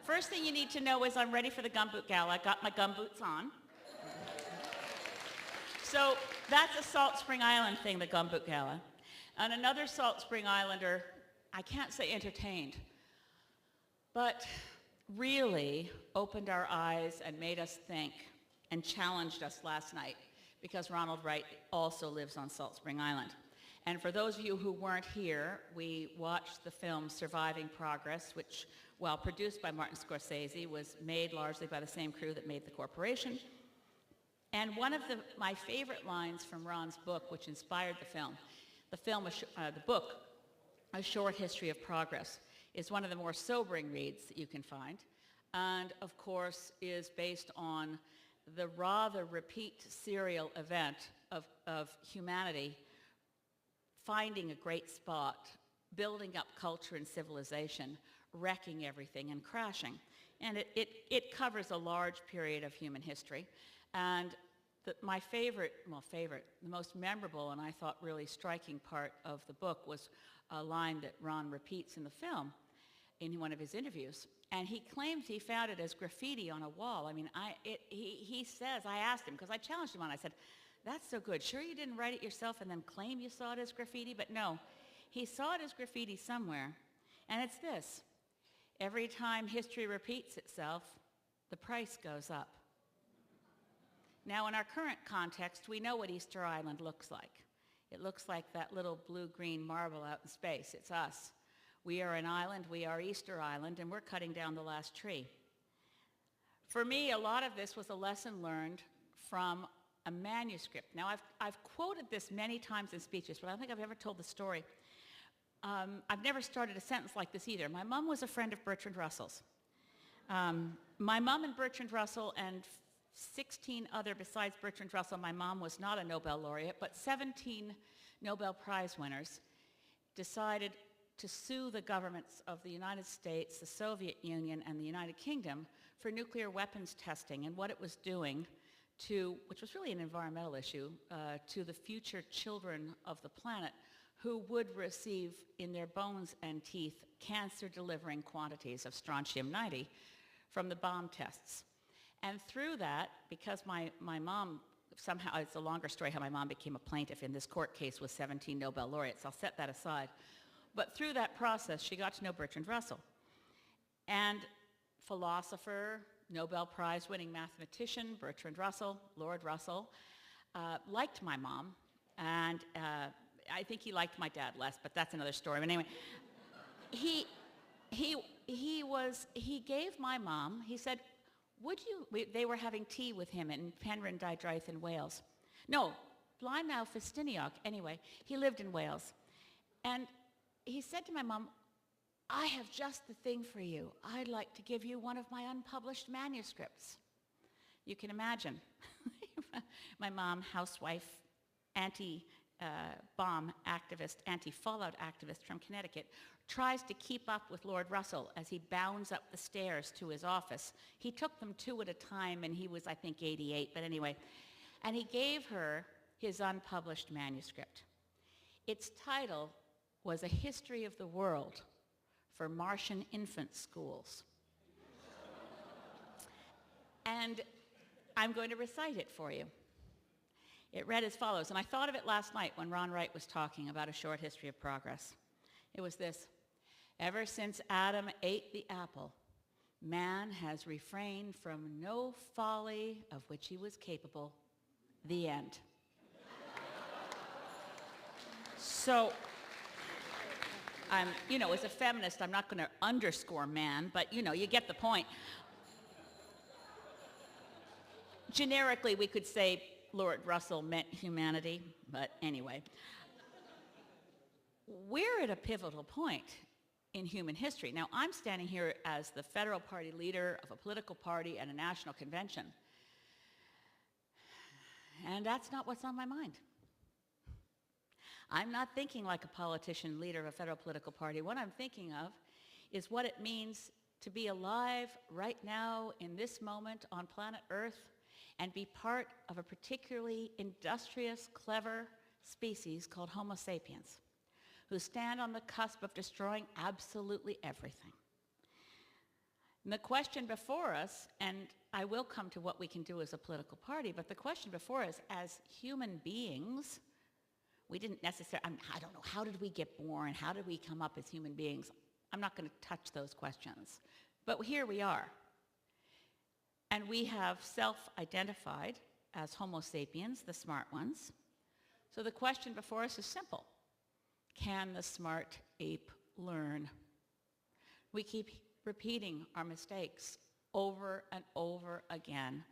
First thing you need to know is I'm ready for the gumboot gala. I got my gumboots on. So that's a Salt Spring Island thing, the gumboot gala. And another Salt Spring Islander, I can't say entertained, but really opened our eyes and made us think and challenged us last night, because Ronald Wright also lives on Salt Spring Island. And for those of you who weren't here, we watched the film Surviving Progress, which, while produced by Martin Scorsese, was made largely by the same crew that made The Corporation. And one of my favorite lines from Ron's book, which inspired the book, A Short History of Progress, is one of the more sobering reads that you can find, and of course is based on the rather repeat serial event of humanity finding a great spot, building up culture and civilization, wrecking everything and crashing. And it covers a large period of human history. And the most memorable and I thought really striking part of the book was a line that Ron repeats in the film in one of his interviews. And he claims he found it as graffiti on a wall. I mean, he says, I asked him, because I challenged him on it, I said, that's so good. Sure you didn't write it yourself and then claim you saw it as graffiti? But no, he saw it as graffiti somewhere. And it's this: every time history repeats itself, the price goes up. Now, in our current context, we know what Easter Island looks like. It looks like that little blue-green marble out in space. It's us. We are an island, we are Easter Island, and we're cutting down the last tree. For me, a lot of this was a lesson learned from a manuscript. Now, I've quoted this many times in speeches, but I don't think I've ever told the story. I've never started a sentence like this either. My mom was a friend of Bertrand Russell's. My mom and Bertrand Russell and 16 other besides Bertrand Russell, my mom was not a Nobel laureate, but 17 Nobel Prize winners decided to sue the governments of the United States, the Soviet Union, and the United Kingdom for nuclear weapons testing and what it was doing to, which was really an environmental issue, to the future children of the planet who would receive in their bones and teeth cancer-delivering quantities of strontium-90 from the bomb tests. And through that, because my mom, somehow, it's a longer story how my mom became a plaintiff in this court case with 17 Nobel laureates. I'll set that aside. But through that process, she got to know Bertrand Russell. And philosopher, Nobel Prize-winning mathematician, Bertrand Russell, Lord Russell, liked my mom. And I think he liked my dad less, but that's another story. But anyway, he gave my mom, he said, they were having tea with him in Penrhyn Dydryth in Wales. No, Blaenau Festiniog, anyway, he lived in Wales. And he said to my mom, I have just the thing for you. I'd like to give you one of my unpublished manuscripts. You can imagine. My mom, housewife, anti-bomb activist, anti-fallout activist from Connecticut, tries to keep up with Lord Russell as he bounds up the stairs to his office. He took them two at a time, and he was, I think, 88, but anyway. And he gave her his unpublished manuscript. Its title was A History of the World for Martian Infant Schools. And I'm going to recite it for you. It read as follows, and I thought of it last night when Ron Wright was talking about A Short History of Progress. It was this: ever since Adam ate the apple, man has refrained from no folly of which he was capable. The end. So, as a feminist, I'm not going to underscore man, but, you get the point. Generically, we could say Lord Russell meant humanity, but anyway. We're at a pivotal point in human history. Now, I'm standing here as the federal party leader of a political party at a national convention. And that's not what's on my mind. I'm not thinking like a politician, leader of a federal political party. What I'm thinking of is what it means to be alive right now in this moment on planet Earth and be part of a particularly industrious, clever species called Homo sapiens, who stand on the cusp of destroying absolutely everything. And the question before us, and I will come to what we can do as a political party, but the question before us as human beings, we didn't necessarily, I don't know, how did we get born? How did we come up as human beings? I'm not going to touch those questions. But here we are. And we have self-identified as Homo sapiens, the smart ones. So the question before us is simple. Can the smart ape learn? We keep repeating our mistakes over and over again.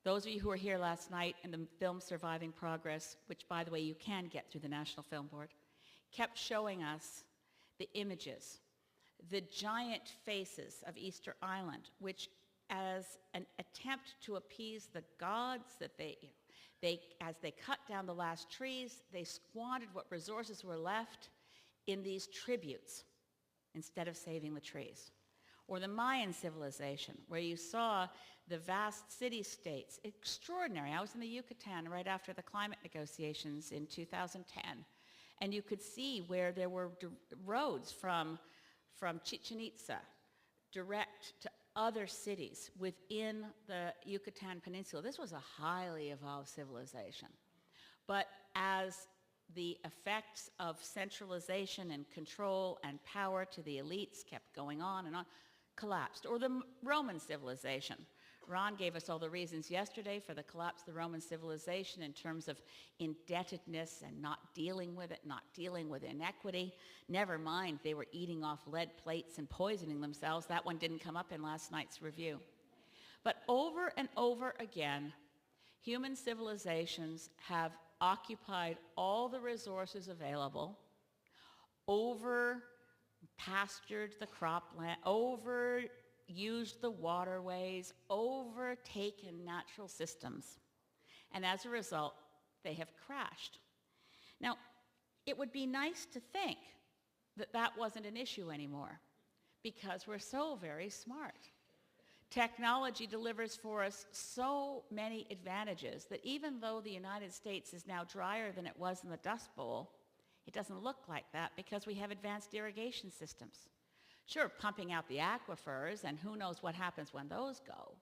Those of you who were here last night in the film Surviving Progress, which, by the way, you can get through the National Film Board, kept showing us the images, the giant faces of Easter Island, which as an attempt to appease the gods that as they cut down the last trees, they squandered what resources were left in these tributes instead of saving the trees. Or the Mayan civilization, where you saw the vast city-states, extraordinary. I was in the Yucatan right after the climate negotiations in 2010, and you could see where there were roads from Chichen Itza direct to other cities within the Yucatan Peninsula. This was a highly evolved civilization. But as the effects of centralization and control and power to the elites kept going on and on, collapsed. Or the Roman civilization. Ron gave us all the reasons yesterday for the collapse of the Roman civilization in terms of indebtedness and not dealing with it, not dealing with inequity. Never mind, they were eating off lead plates and poisoning themselves. That one didn't come up in last night's review. But over and over again, human civilizations have occupied all the resources available, over-pastured the cropland, overused the waterways, overtaken natural systems. And as a result, they have crashed. Now, it would be nice to think that that wasn't an issue anymore because we're so very smart. Technology delivers for us so many advantages that even though the United States is now drier than it was in the Dust Bowl, it doesn't look like that because we have advanced irrigation systems. Sure, pumping out the aquifers, and who knows what happens when those go.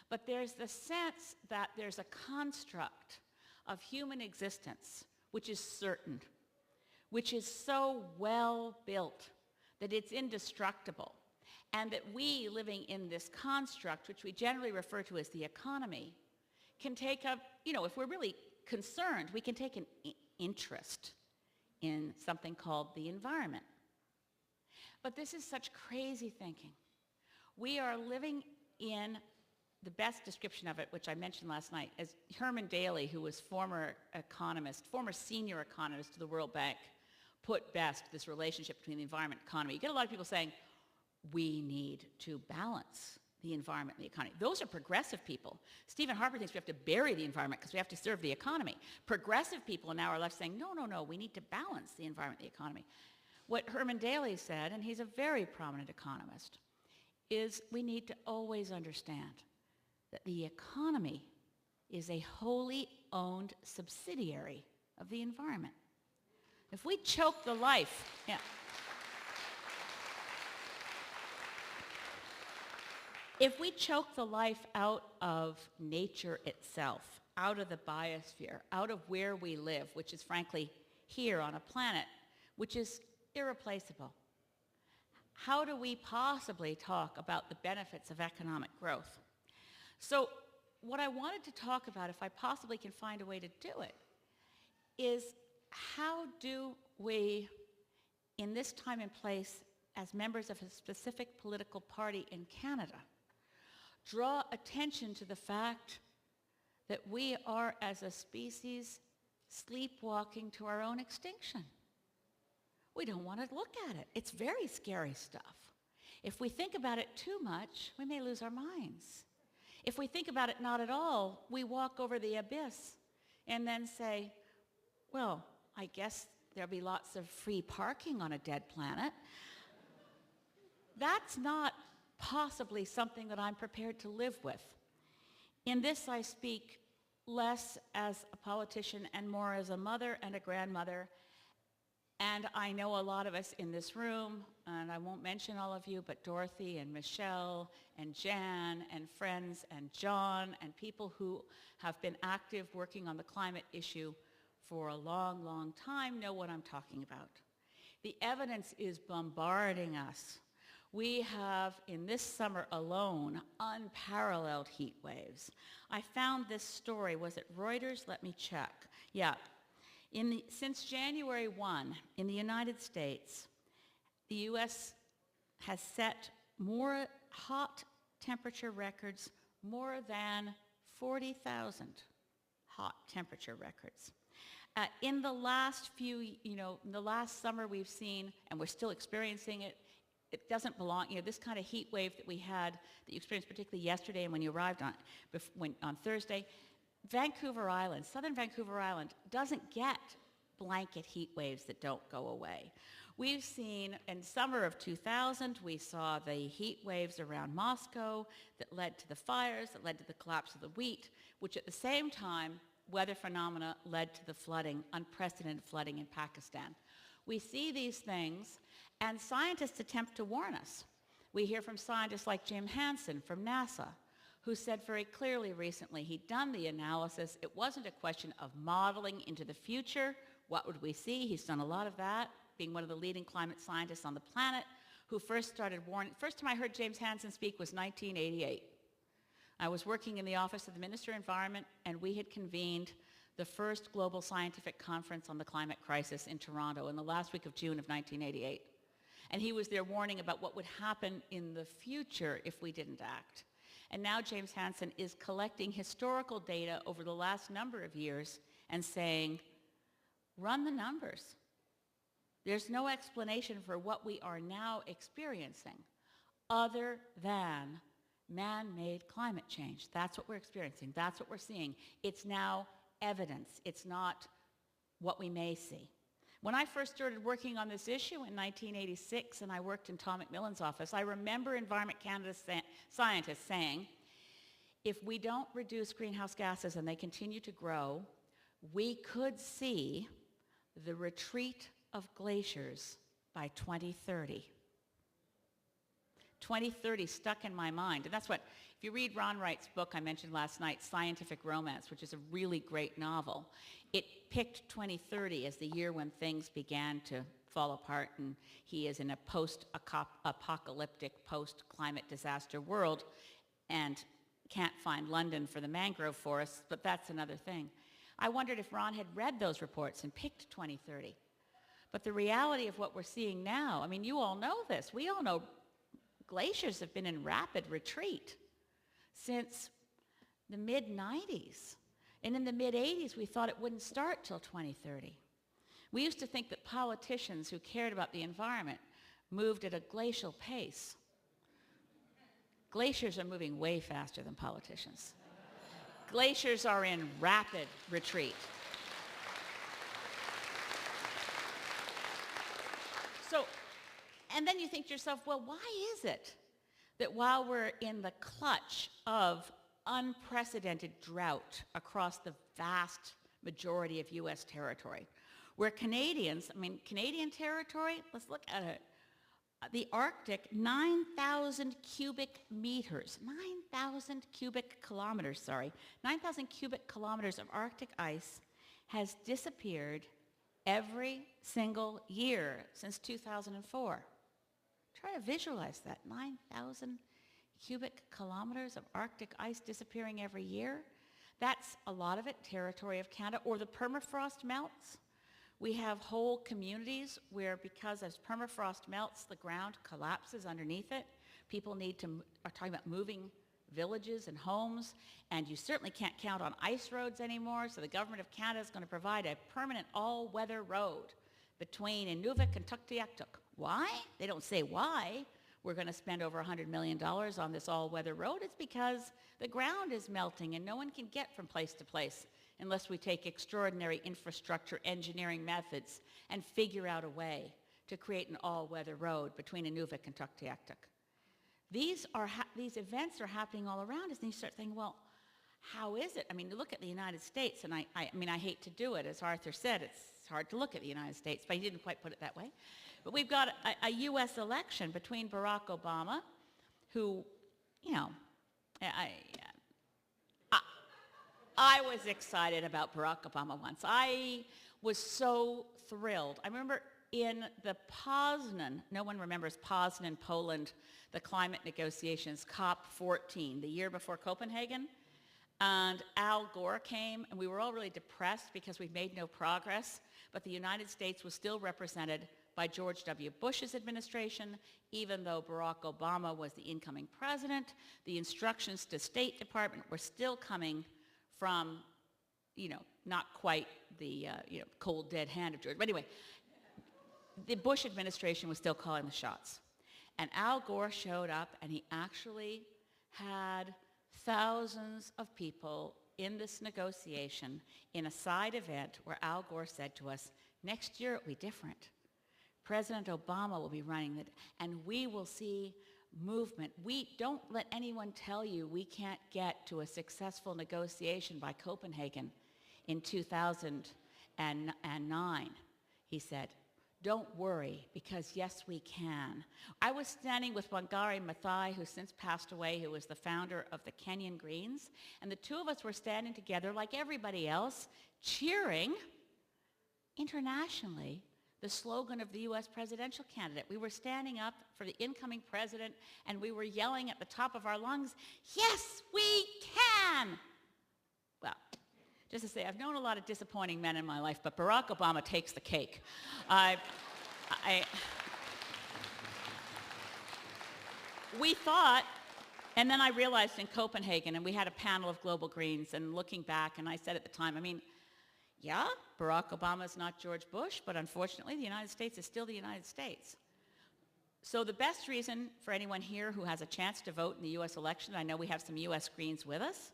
But there's the sense that there's a construct of human existence which is certain, which is so well built that it's indestructible, and that we, living in this construct, which we generally refer to as the economy, can take up, if we're really concerned, we can take an interest in something called the environment. But this is such crazy thinking. We are living in the best description of it, which I mentioned last night, as Herman Daly, who was former senior economist to the World Bank, put best this relationship between the environment and economy. You get a lot of people saying, we need to balance the environment and the economy. Those are progressive people. Stephen Harper thinks we have to bury the environment because we have to serve the economy. Progressive people now are left saying, no, we need to balance the environment and the economy. What Herman Daly said, and he's a very prominent economist, is we need to always understand that the economy is a wholly owned subsidiary of the environment. If we choke the life, if we choke the life out of nature itself, out of the biosphere, out of where we live, which is frankly here on a planet, which is irreplaceable, how do we possibly talk about the benefits of economic growth? So what I wanted to talk about, if I possibly can find a way to do it, is how do we, in this time and place, as members of a specific political party in Canada, draw attention to the fact that we are, as a species, sleepwalking to our own extinction. We don't want to look at it. It's very scary stuff. If we think about it too much, we may lose our minds. If we think about it not at all, we walk over the abyss and then say, well, I guess there'll be lots of free parking on a dead planet. That's not possibly something that I'm prepared to live with. In this, I speak less as a politician and more as a mother and a grandmother And I know a lot of us in this room, and I won't mention all of you, but Dorothy and Michelle and Jan and friends and John and people who have been active working on the climate issue for a long, long time know what I'm talking about. The evidence is bombarding us. We have, in this summer alone, unparalleled heat waves. I found this story. Was it Reuters? Let me check. Yeah. Since January 1, in the United States, the U.S. has set more hot temperature records, more than 40,000 hot temperature records. In the last in the last summer we've seen, and we're still experiencing it, it doesn't belong, this kind of heat wave that we had, that you experienced particularly yesterday and when you arrived on Thursday, Vancouver Island, southern Vancouver Island, doesn't get blanket heat waves that don't go away. We've seen, in summer of 2000, we saw the heat waves around Moscow that led to the fires, that led to the collapse of the wheat, which at the same time, weather phenomena led to the flooding, unprecedented flooding in Pakistan. We see these things, and scientists attempt to warn us. We hear from scientists like Jim Hansen from NASA, who said very clearly recently he'd done the analysis. It wasn't a question of modeling into the future. What would we see? He's done a lot of that, being one of the leading climate scientists on the planet, who first started warning. First time I heard James Hansen speak was 1988. I was working in the office of the Minister of Environment, and we had convened the first global scientific conference on the climate crisis in Toronto in the last week of June of 1988. And he was there warning about what would happen in the future if we didn't act. And now James Hansen is collecting historical data over the last number of years and saying, run the numbers. There's no explanation for what we are now experiencing other than man-made climate change. That's what we're experiencing. That's what we're seeing. It's now evidence. It's not what we may see. When I first started working on this issue in 1986, and I worked in Tom McMillan's office, I remember Environment Canada scientists saying, if we don't reduce greenhouse gases and they continue to grow, we could see the retreat of glaciers by 2030. 2030 stuck in my mind. And that's what, if you read Ron Wright's book I mentioned last night, Scientific Romance, which is a really great novel, it picked 2030 as the year when things began to fall apart, and he is in a post-apocalyptic, post-climate disaster world and can't find London for the mangrove forests, but that's another thing. I wondered if Ron had read those reports and picked 2030. But the reality of what we're seeing now, I mean, you all know this. We all know glaciers have been in rapid retreat since the mid-90s. And in the mid-80s, we thought it wouldn't start till 2030. We used to think that politicians who cared about the environment moved at a glacial pace. Glaciers are moving way faster than politicians. Glaciers are in rapid retreat. So, and then you think to yourself, well, why is it that while we're in the clutch of unprecedented drought across the vast majority of U.S. territory, where Canadians, Canadian territory, let's look at it. The Arctic, 9,000 cubic meters, 9,000 cubic kilometers, 9,000 cubic kilometers of Arctic ice has disappeared every single year since 2004. Try to visualize that, 9,000 cubic kilometers of Arctic ice disappearing every year. That's a lot of it territory of Canada, or the permafrost melts. We have whole communities where, because as permafrost melts, the ground collapses underneath it. People are talking about moving villages and homes, and you certainly can't count on ice roads anymore, so the government of Canada is going to provide a permanent all-weather road between Inuvik and Tuktoyaktuk. Why? They don't say why we're going to spend over $100 million on this all-weather road. It's because the ground is melting and no one can get from place to place unless we take extraordinary infrastructure engineering methods and figure out a way to create an all-weather road between Inuvik and Tuktoyaktuk. These events are happening all around us, and you start thinking, well, how is it? I mean, you look at the United States, and I hate to do it. As Arthur said, it's it's hard to look at the United States, but he didn't quite put it that way. But we've got a U.S. election between Barack Obama, who, you know, I was excited about Barack Obama once. I was so thrilled. I remember in the Poznan, no one remembers Poznan, Poland, the climate negotiations, COP14, the year before Copenhagen. And Al Gore came, and we were all really depressed because we'd made no progress, but the United States was still represented by George W. Bush's administration. Even though Barack Obama was the incoming president, the instructions to State Department were still coming from, you know, not quite the, cold, dead hand of George. But anyway, the Bush administration was still calling the shots. And Al Gore showed up, and he actually had thousands of people in this negotiation in a side event where Al Gore said to us, next year it'll be different. President Obama will be running it, and we will see movement. We don't let anyone tell you we can't get to a successful negotiation by Copenhagen in 2009, he said. Don't worry, because yes, we can. I was standing with Wangari Maathai, who since passed away, who was the founder of the Kenyan Greens, and the two of us were standing together like everybody else, cheering internationally the slogan of the U.S. presidential candidate. We were standing up for the incoming president, and we were yelling at the top of our lungs, yes, we can! Well, just to say, I've known a lot of disappointing men in my life, but Barack Obama takes the cake. We thought, and then I realized in Copenhagen, and we had a panel of global Greens, and looking back, and I said at the time, I mean, yeah, Barack Obama is not George Bush, but unfortunately, the United States is still the United States. So the best reason for anyone here who has a chance to vote in the U.S. election, I know we have some U.S. Greens with us.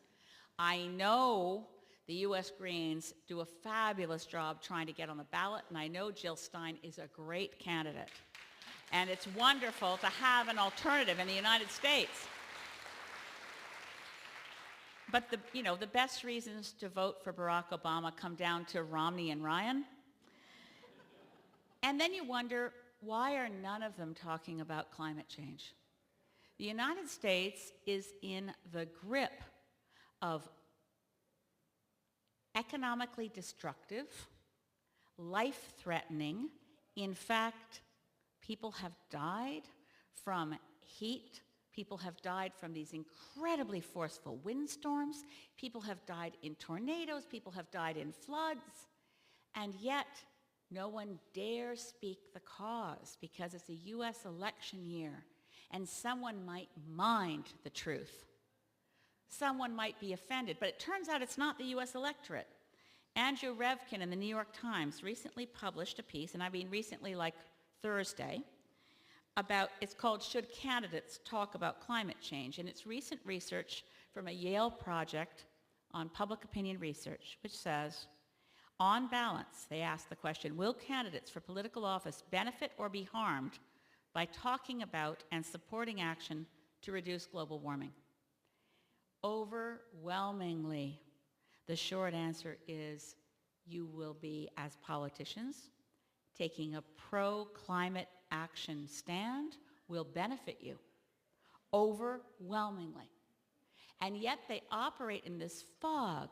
I know the U.S. Greens do a fabulous job trying to get on the ballot, and I know Jill Stein is a great candidate. And it's wonderful to have an alternative in the United States. But the best reasons to vote for Barack Obama come down to Romney and Ryan. And then you wonder, why are none of them talking about climate change? The United States is in the grip of economically destructive, life-threatening. In fact, people have died from heat. People have died from these incredibly forceful windstorms. People have died in tornadoes. People have died in floods. And yet, no one dares speak the cause because it's a U.S. election year, and someone might mind the truth. Someone might be offended, but it turns out it's not the U.S. electorate. Andrew Revkin in the New York Times recently published a piece, and I mean recently like Thursday, it's called Should Candidates Talk About Climate Change? And it's recent research from a Yale project on public opinion research, which says, on balance, they ask the question, will candidates for political office benefit or be harmed by talking about and supporting action to reduce global warming? Overwhelmingly, the short answer is you will be, as politicians, taking a pro-climate action stand will benefit you, overwhelmingly. And yet they operate in this fog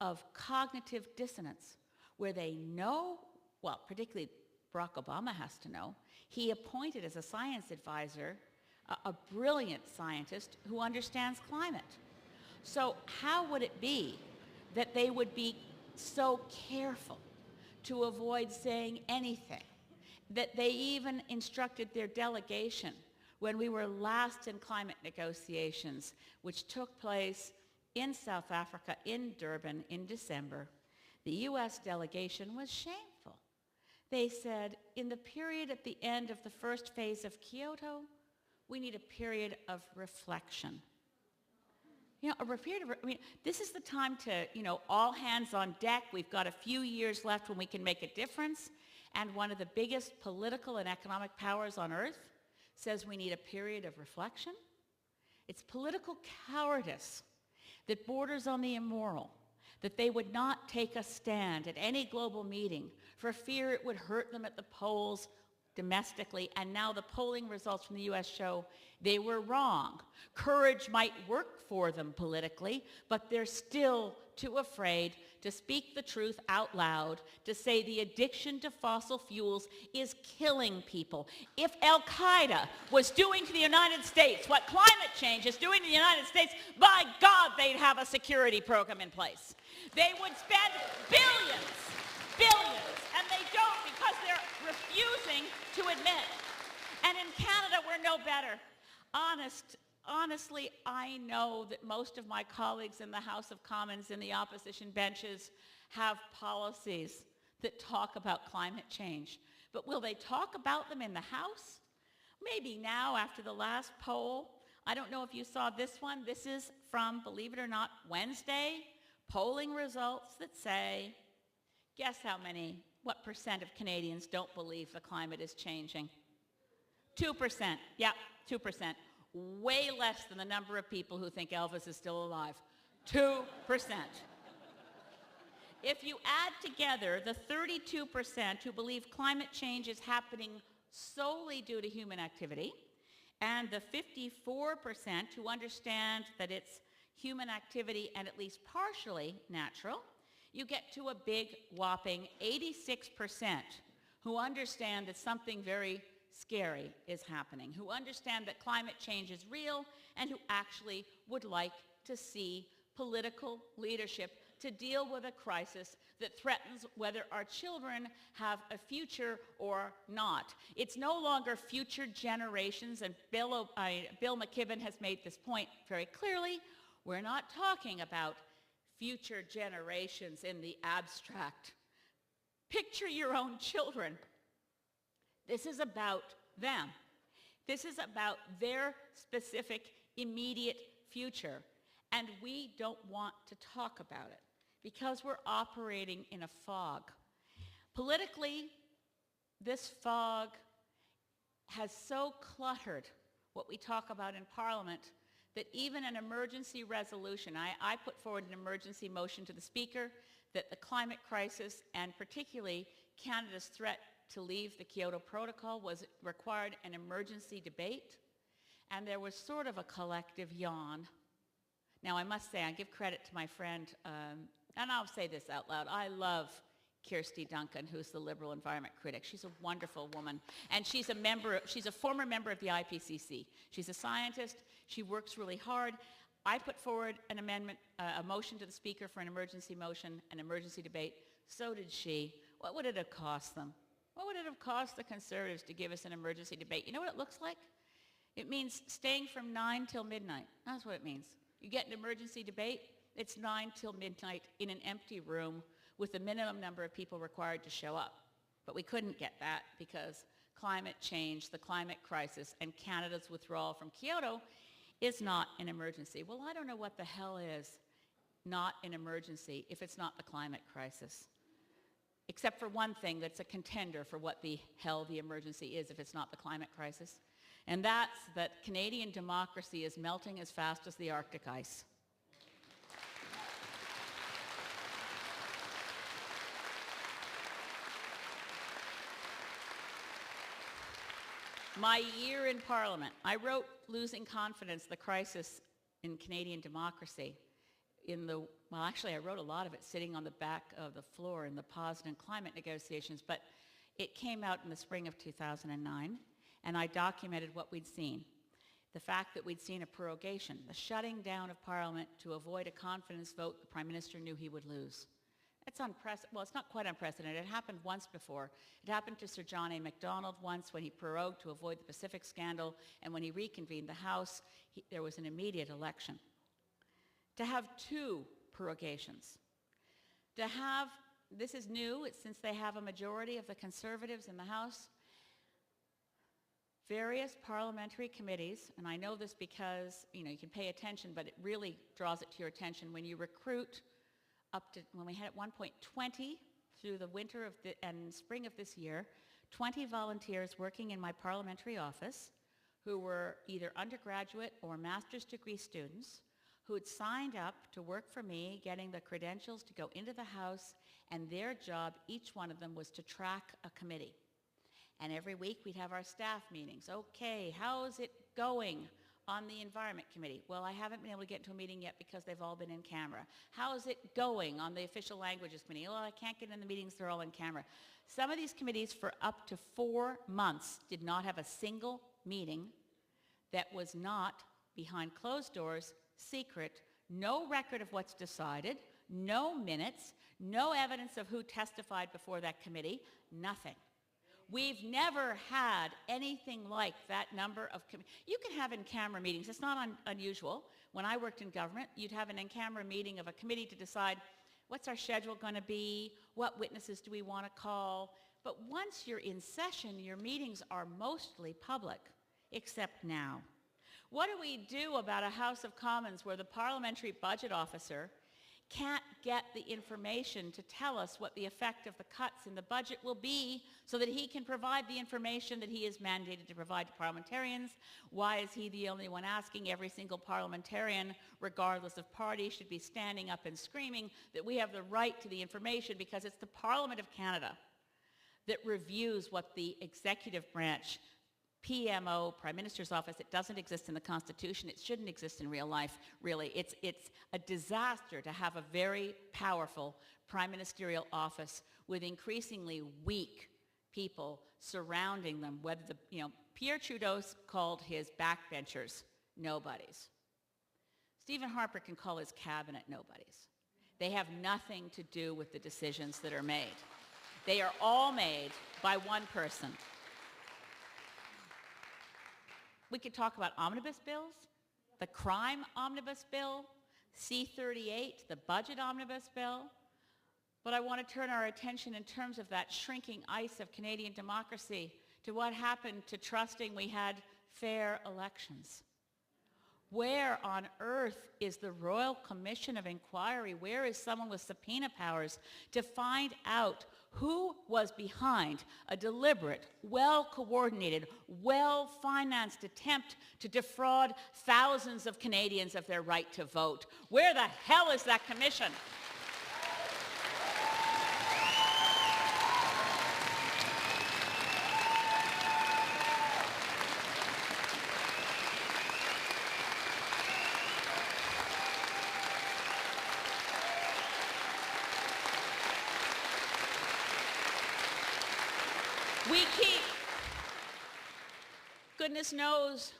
of cognitive dissonance where they know, well, particularly Barack Obama has to know, he appointed as a science advisor a brilliant scientist who understands climate. So how would it be that they would be so careful to avoid saying anything, that they even instructed their delegation when we were last in climate negotiations, which took place in South Africa, in Durban, in December, the U.S. delegation was shameful. They said, in the period at the end of the first phase of Kyoto, we need a period of reflection. This is the time to, all hands on deck. We've got a few years left when we can make a difference. And one of the biggest political and economic powers on earth says we need a period of reflection. It's political cowardice that borders on the immoral. that they would not take a stand at any global meeting for fear it would hurt them at the polls domestically, and now the polling results from the U.S. show they were wrong. Courage might work for them politically, but they're still too afraid to speak the truth out loud, to say the addiction to fossil fuels is killing people. If Al-Qaeda was doing to the United States what climate change is doing to the United States, by God, they'd have a security program in place. They would spend billions, and they don't because they're refusing to admit. And in Canada, we're no better. Honestly, I know that most of my colleagues in the House of Commons in the opposition benches have policies that talk about climate change. But will they talk about them in the House? Maybe now after the last poll. I don't know if you saw this one. This is from, believe it or not, Wednesday. Polling results that say, guess what percent of Canadians don't believe the climate is changing? 2%. Yeah, 2%. Way less than the number of people who think Elvis is still alive. 2%. If you add together the 32% who believe climate change is happening solely due to human activity, and the 54% who understand that it's human activity and at least partially natural, you get to a big whopping 86% who understand that something very scary is happening, who understand that climate change is real, and who actually would like to see political leadership to deal with a crisis that threatens whether our children have a future or not. It's no longer future generations, and Bill McKibben has made this point very clearly. We're not talking about future generations in the abstract. Picture your own children. This is about them. This is about their specific immediate future. And we don't want to talk about it because we're operating in a fog. Politically, this fog has so cluttered what we talk about in Parliament that even an emergency resolution, I put forward an emergency motion to the Speaker that the climate crisis and particularly Canada's threat to leave the Kyoto Protocol required an emergency debate, and there was sort of a collective yawn. Now, I must say, I give credit to my friend, and I'll say this out loud, I love Kirsty Duncan, who's the Liberal environment critic. She's a wonderful woman, and she's a former member of the IPCC. She's a scientist. She works really hard. I put forward an amendment, a motion to the Speaker for an emergency motion, an emergency debate. So did she. What would it have cost them? What would it have cost the Conservatives to give us an emergency debate? You know what it looks like? It means staying from 9 till midnight. That's what it means. You get an emergency debate, it's 9 till midnight in an empty room with the minimum number of people required to show up. But we couldn't get that because climate change, the climate crisis, and Canada's withdrawal from Kyoto is not an emergency. Well, I don't know what the hell is not an emergency if it's not the climate crisis. Except for one thing that's a contender for what the hell the emergency is if it's not the climate crisis. And that's that Canadian democracy is melting as fast as the Arctic ice. My year in Parliament, I wrote Losing Confidence, the Crisis in Canadian Democracy. I wrote a lot of it sitting on the back of the floor in the Poznan climate negotiations, but it came out in the spring of 2009, and I documented what we'd seen. The fact that we'd seen a prorogation, the shutting down of Parliament to avoid a confidence vote the Prime Minister knew he would lose. It's unprecedented. Well, it's not quite unprecedented. It happened once before. It happened to Sir John A. Macdonald once when he prorogued to avoid the Pacific scandal, and when he reconvened the House, there was an immediate election. To have two prorogations. This is new, since they have a majority of the Conservatives in the House, various parliamentary committees, and I know this because, you can pay attention, but it really draws it to your attention when you recruit when we had at one point 20 through the winter and spring of this year, 20 volunteers working in my parliamentary office who were either undergraduate or master's degree students who had signed up to work for me, getting the credentials to go into the House, and their job, each one of them, was to track a committee. And every week we'd have our staff meetings. Okay, how's it going on the Environment Committee? Well, I haven't been able to get into a meeting yet because they've all been in camera. How's it going on the Official Languages Committee? Well, I can't get in the meetings, they're all in camera. Some of these committees for up to 4 months did not have a single meeting that was not behind closed doors, secret, no record of what's decided, no minutes, no evidence of who testified before that committee, nothing. We've never had anything like that number of you can have in-camera meetings. It's not unusual. When I worked in government, you'd have an in-camera meeting of a committee to decide what's our schedule going to be, what witnesses do we want to call. But once you're in session, your meetings are mostly public, except now. What do we do about a House of Commons where the parliamentary budget officer can't get the information to tell us what the effect of the cuts in the budget will be so that he can provide the information that he is mandated to provide to parliamentarians? Why is he the only one asking? Every single parliamentarian, regardless of party, should be standing up and screaming that we have the right to the information because it's the Parliament of Canada that reviews what the executive branch, PMO, Prime Minister's Office, it doesn't exist in the Constitution. It shouldn't exist in real life, really. It's a disaster to have a very powerful prime ministerial office with increasingly weak people surrounding them. Whether Pierre Trudeau called his backbenchers nobodies. Stephen Harper can call his cabinet nobodies. They have nothing to do with the decisions that are made. They are all made by one person. We could talk about omnibus bills, the crime omnibus bill, C-38, the budget omnibus bill, but I want to turn our attention in terms of that shrinking ice of Canadian democracy to what happened to trusting we had fair elections. Where on earth is the Royal Commission of Inquiry? Where is someone with subpoena powers to find out who was behind a deliberate, well-coordinated, well-financed attempt to defraud thousands of Canadians of their right to vote? Where the hell is that commission? We keep, goodness knows,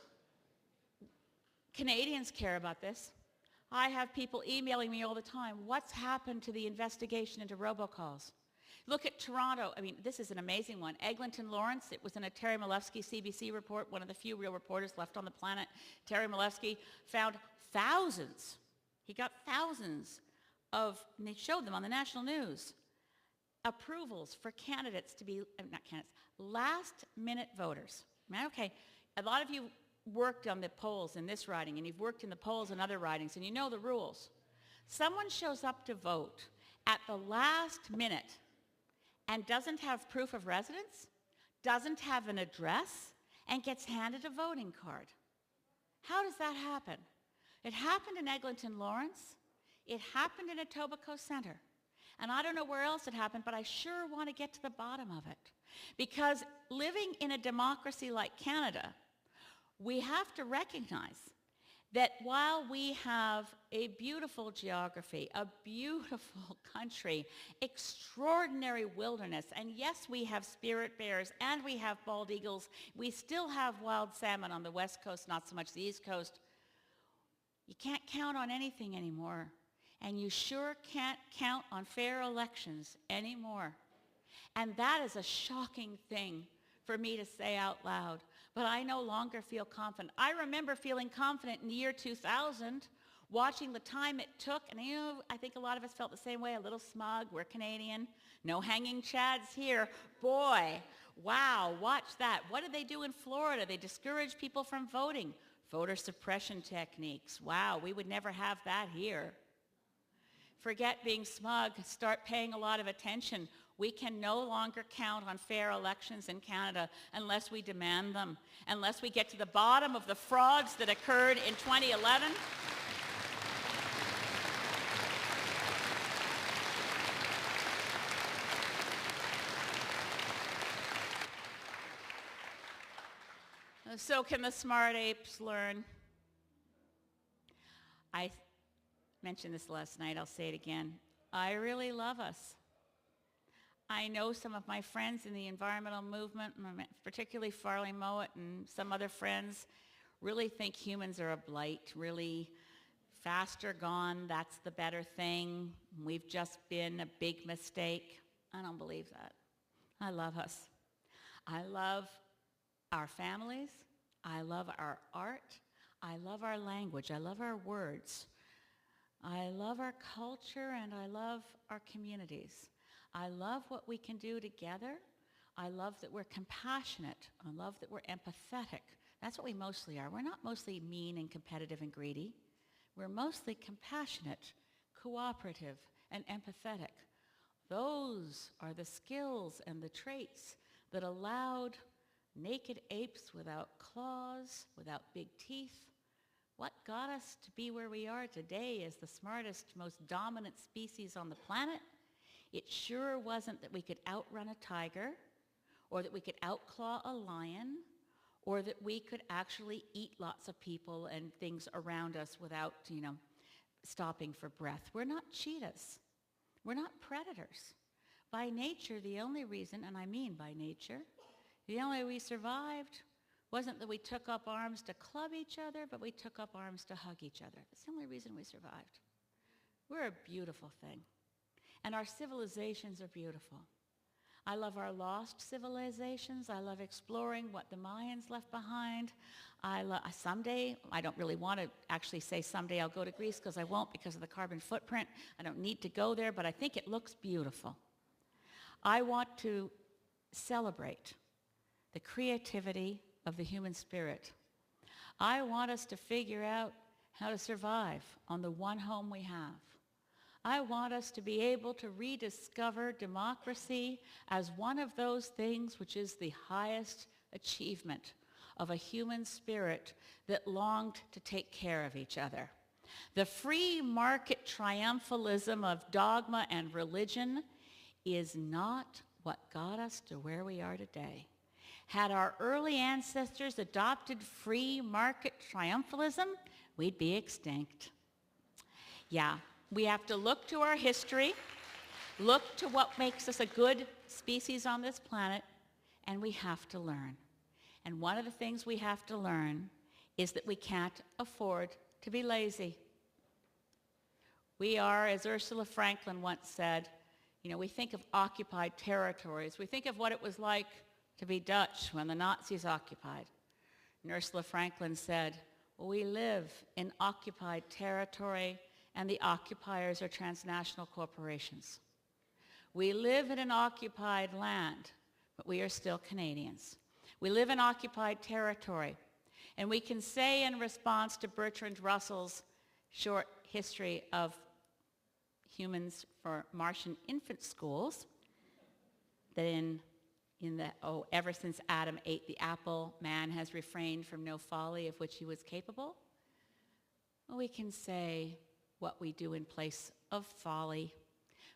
Canadians care about this. I have people emailing me all the time, what's happened to the investigation into robocalls? Look at Toronto. I mean, this is an amazing one. Eglinton Lawrence, it was in a Terry Malevsky CBC report, one of the few real reporters left on the planet. Terry Malevsky found thousands. He got thousands of, and they showed them on the national news, approvals for candidates to be, not candidates, last-minute voters. Okay, a lot of you worked on the polls in this riding, and you've worked in the polls in other ridings, and you know the rules. Someone shows up to vote at the last minute and doesn't have proof of residence, doesn't have an address, and gets handed a voting card. How does that happen? It happened in Eglinton Lawrence. It happened in Etobicoke Centre. And I don't know where else it happened, but I sure want to get to the bottom of it. Because living in a democracy like Canada, we have to recognize that while we have a beautiful geography, a beautiful country, extraordinary wilderness, and yes, we have spirit bears and we have bald eagles, we still have wild salmon on the West Coast, not so much the East Coast. You can't count on anything anymore. And you sure can't count on fair elections anymore. And that is a shocking thing for me to say out loud. But I no longer feel confident. I remember feeling confident in the year 2000, watching the time it took. And I think a lot of us felt the same way, a little smug. We're Canadian. No hanging chads here. Boy, wow, watch that. What did they do in Florida? They discouraged people from voting. Voter suppression techniques. Wow, we would never have that here. Forget being smug, start paying a lot of attention. We can no longer count on fair elections in Canada unless we demand them, unless we get to the bottom of the frauds that occurred in 2011. So can the smart apes learn? I mentioned this last night. I'll say it again. I really love us. I know some of my friends in the environmental movement, particularly Farley Mowat and some other friends, really think humans are a blight, really faster gone, that's the better thing. We've just been a big mistake. I don't believe that. I love us. I love our families. I love our art. I love our language. I love our words. I love our culture, and I love our communities. I love what we can do together. I love that we're compassionate. I love that we're empathetic. That's what we mostly are. We're not mostly mean and competitive and greedy. We're mostly compassionate, cooperative, and empathetic. Those are the skills and the traits that allowed naked apes without claws, without big teeth. What got us to be where we are today as the smartest, most dominant species on the planet? It sure wasn't that we could outrun a tiger, or that we could outclaw a lion, or that we could actually eat lots of people and things around us without, stopping for breath. We're not cheetahs. We're not predators. By nature, the only reason, and I mean by nature, the only way we survived wasn't that we took up arms to club each other, but we took up arms to hug each other. That's the only reason we survived. We're a beautiful thing. And our civilizations are beautiful. I love our lost civilizations. I love exploring what the Mayans left behind. Someday, I don't really want to actually say someday I'll go to Greece, because I won't, because of the carbon footprint. I don't need to go there, but I think it looks beautiful. I want to celebrate the creativity of the human spirit. I want us to figure out how to survive on the one home we have. I want us to be able to rediscover democracy as one of those things which is the highest achievement of a human spirit that longed to take care of each other. The free market triumphalism of dogma and religion is not what got us to where we are today. Had our early ancestors adopted free market triumphalism, we'd be extinct. Yeah, we have to look to our history, look to what makes us a good species on this planet, and we have to learn. And one of the things we have to learn is that we can't afford to be lazy. We are, as Ursula Franklin once said, we think of occupied territories. We think of what it was like to be Dutch when the Nazis occupied. And Ursula Franklin said, well, we live in occupied territory, and the occupiers are transnational corporations. We live in an occupied land, but we are still Canadians. We live in occupied territory, and we can say in response to Bertrand Russell's short history of humans for Martian infant schools, that ever since Adam ate the apple, man has refrained from no folly of which he was capable. Well, we can say what we do in place of folly.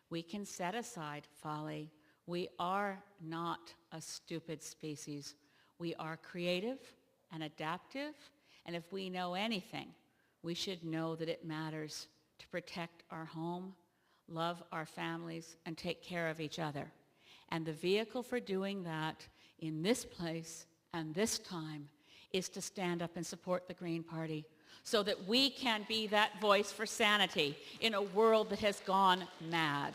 We can set aside folly. We are not a stupid species. We are creative and adaptive, and if we know anything, we should know that it matters to protect our home, love our families, and take care of each other. And the vehicle for doing that in this place and this time is to stand up and support the Green Party so that we can be that voice for sanity in a world that has gone mad.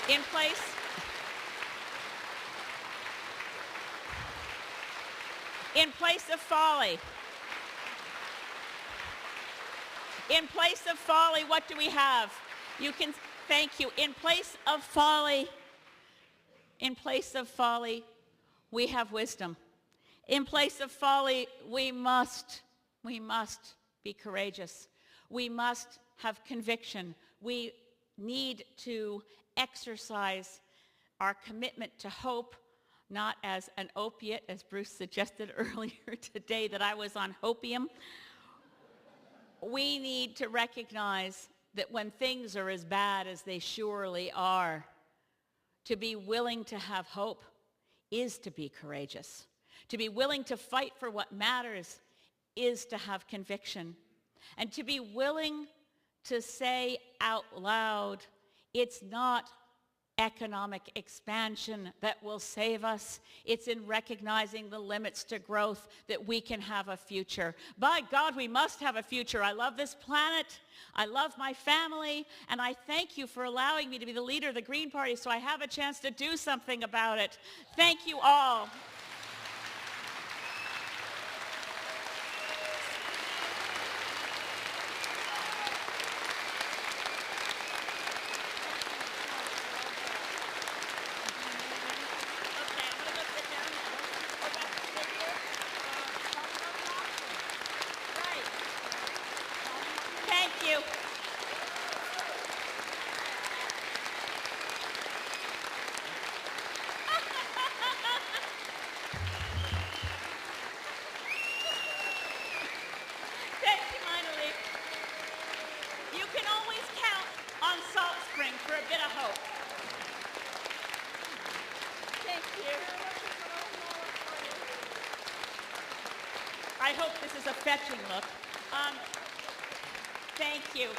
In place of folly. In place of folly, what do we have? Thank you. In place of folly, we have wisdom. In place of folly, we must be courageous. We must have conviction. We need to exercise our commitment to hope, not as an opiate, as Bruce suggested earlier today that I was on hopium. We need to recognize that when things are as bad as they surely are, to be willing to have hope is to be courageous. To be willing to fight for what matters is to have conviction. And to be willing to say out loud, it's not economic expansion that will save us. It's in recognizing the limits to growth that we can have a future. By God, we must have a future. I love this planet. I love my family. And I thank you for allowing me to be the leader of the Green Party so I have a chance to do something about it. Thank you all. Thank you. Thank you, Mineley. You can always count on Salt Spring for a bit of hope. Thank you. I hope this is a fetching look. Thank you.